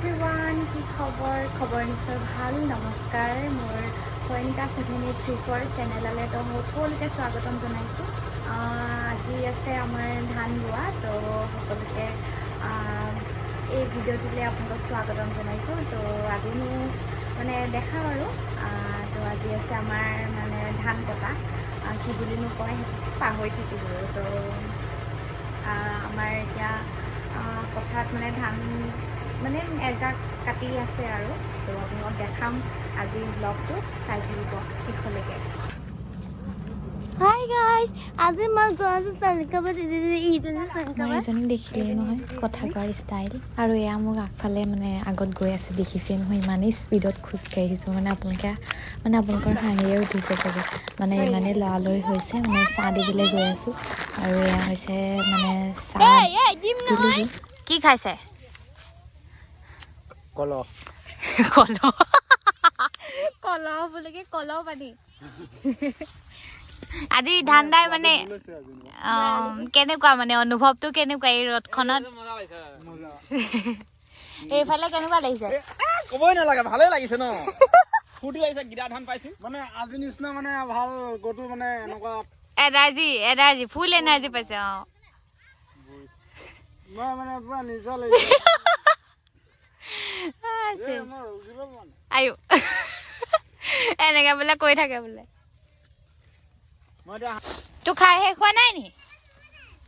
everyone, কি খবৰ খবৰ নিশ্চয় ভাল নমস্কাৰ মোৰ সৈনিকা 7834 চেনেললৈ তো সকলোকে স্বাগতম জনাইছোঁ আজি আছে আমাৰ ধান ৰোৱা তো সকলোকে এই ভিডিঅ'টোলৈ আপোনালোকক স্বাগতম জনাইছোঁ তো আজি মানে দেখাম আৰু তো আজি আছে আমাৰ মানে ধান কটা কি বুলিনো কয় পাহৰি থাকিলোঁ তো আমাৰ এতিয়া পথাৰত মানে ধান মানে এজাক কাটি আছে আৰু তো আপোনালোকক দেখাম আজি ব্লগটো চাই থাকিব শেষলৈকে Hi guys, আজি মই গৈছোঁ চানকাবাত মই এজনীক দেখিলেই নহয় কথা কোৱাৰ ষ্টাইল আৰু এয়া মোক আগফালে মানে আগত গৈ আছোঁ দেখিছে নহয় ইমানেই স্পীডত খোজকাঢ়িছোঁ মানে আপোনালোকৰ হাঁহিয়ে উঠিছে চাগে মানে ইমানেই লৰালৰি হৈছে মানে চাহ দিবলৈ গৈ আছোঁ আৰু এয়া হৈছে মানে চাহ দিলোহি কি খাইছে কলহ বুলিকে কলহ পানী আজি ধান দাই মানে কেনেকুৱা মানে অনুভৱটো কেনেকুৱা এই ৰথখনত এইফালে কেনেকুৱা লাগিছে কবই নালাগে ভালে লাগিছে ন ফুটি লাগিছে গিৰা ধান পাইছো মানে আজি নিচিনা মানে ভাল গটো মানে এনেকুৱা এনাৰ্জি ফুল এনাৰ্জি পাইছে মই মানে পুৰা নিজৰ লাগিছে আয়ো এনেকে বোলে কৈ থাকে বোলে তো খাই শেষ হোৱা নাই নি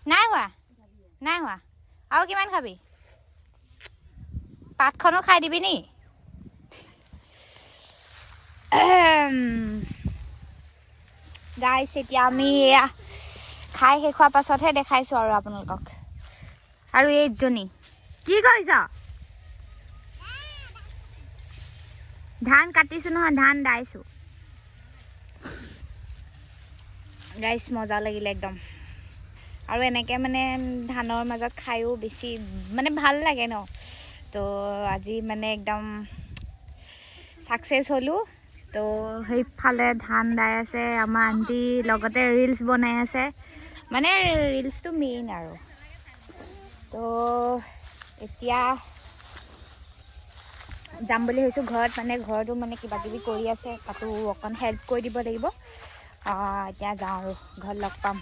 নাই হোৱা আৰু কিমান খাবি পাতখনো খাই দিবি নি গাইছ এতিয়া আমি এয়া খাই শেষ হোৱাৰ পাছতহে দেখাইছোঁ আৰু আপোনালোকক আৰু এইজনী কি কৰিছ ধান কাটিছোঁ নহয় ধান দাইছোঁ গাইছ মজা লাগিলে একদম আৰু এনেকৈ মানে ধানৰ মাজত খায়ো বেছি মানে ভাল লাগে ন তো আজি মানে একদম ছাকচেছ হ'লোঁ তো সেইফালে ধান দাই আছে আমাৰ আণ্টি লগতে ৰিলছ বনাই আছে মানে ৰিলছটো মেইন আৰু তো এতিয়া যাম বুলি ভাবিছোঁ ঘৰত মানে ঘৰতো মানে কিবা কিবি কৰি আছে তাতো অকণ হেল্প কৰি দিব লাগিব এতিয়া যাওঁ আৰু ঘৰত লগ পাম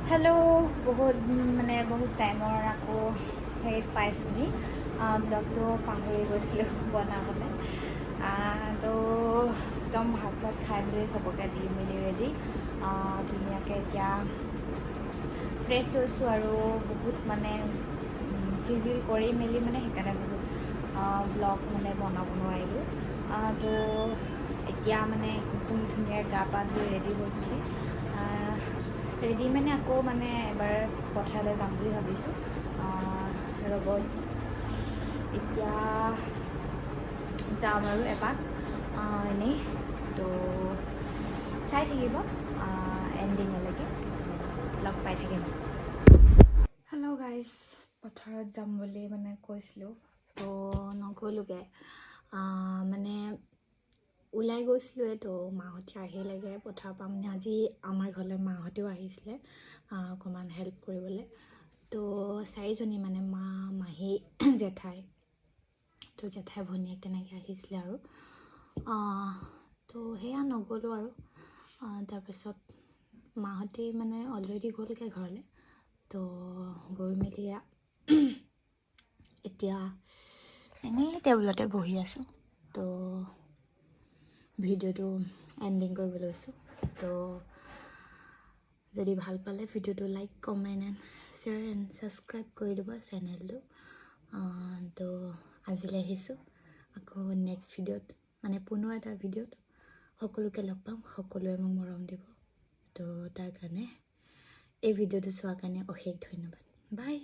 হেল্ল' বহুত টাইমৰ আকৌ হেৰিত পাইছোঁহি ব্লগটো পাহৰি গৈছিলোঁ বনাবলৈ তো একদম ভাত চাত খাই মেলি চবকে দি মেলি ৰেডি ধুনীয়াকৈ এতিয়া ফ্ৰেছ হৈছোঁ আৰু বহুত মানে চিজিল কৰি মেলি মানে সেইকাৰণে বহুত ব্লগ মানে বনাব নোৱাৰিলোঁ তো এতিয়া মানে একদম ধুনীয়াকৈ গা পা ধুই ৰেডি হৈছোঁহি ৰেডি মানে আকৌ মানে এবাৰ পথাৰলৈ যাম বুলি ভাবিছোঁ ৰ'ব এতিয়া যাম আৰু এপাক এনেই তো চাই থাকিব এণ্ডিঙলৈকে লগ পাই থাকিম হেল্ল' গাইজ পথাৰত যাম বুলি মানে কৈছিলোঁ তো নগ'লোগৈ মানে ওলাই গৈছিলোঁৱে তো মাহঁতে আহিলেগৈ পথাৰৰ পৰা মানে আজি আমাৰ ঘৰলৈ মাহঁতেও আহিছিলে অকণমান হেল্প কৰিবলৈ তো চাৰিজনী মানে মা মাহী জেঠাই তো জেঠাই ভনীয়েক তেনেকৈ আহিছিলে আৰু তো সেয়া নগ'লোঁ আৰু তাৰপিছত মাহঁতে মানে অলৰেডি গ'লগৈ ঘৰলৈ তো গৈ মেলি এতিয়া এনেই টেবুলতে বহি আছোঁ তো ভিডিঅ'টো এণ্ডিং কৰিব লৈছোঁ তো যদি ভাল পালে ভিডিঅ'টো like comment and share and subscribe কৰি দিব চেনেলটো তো আজিলৈ আহিছোঁ আকৌ নেক্সট ভিডিঅ'ত মানে পুনৰ এটা ভিডিঅ'ত সকলোকে লগ পাম সকলোৱে মোক মৰম দিব তো তাৰ কাৰণে এই ভিডিঅ'টো চোৱাৰ কাৰণে অশেষ ধন্যবাদ বাই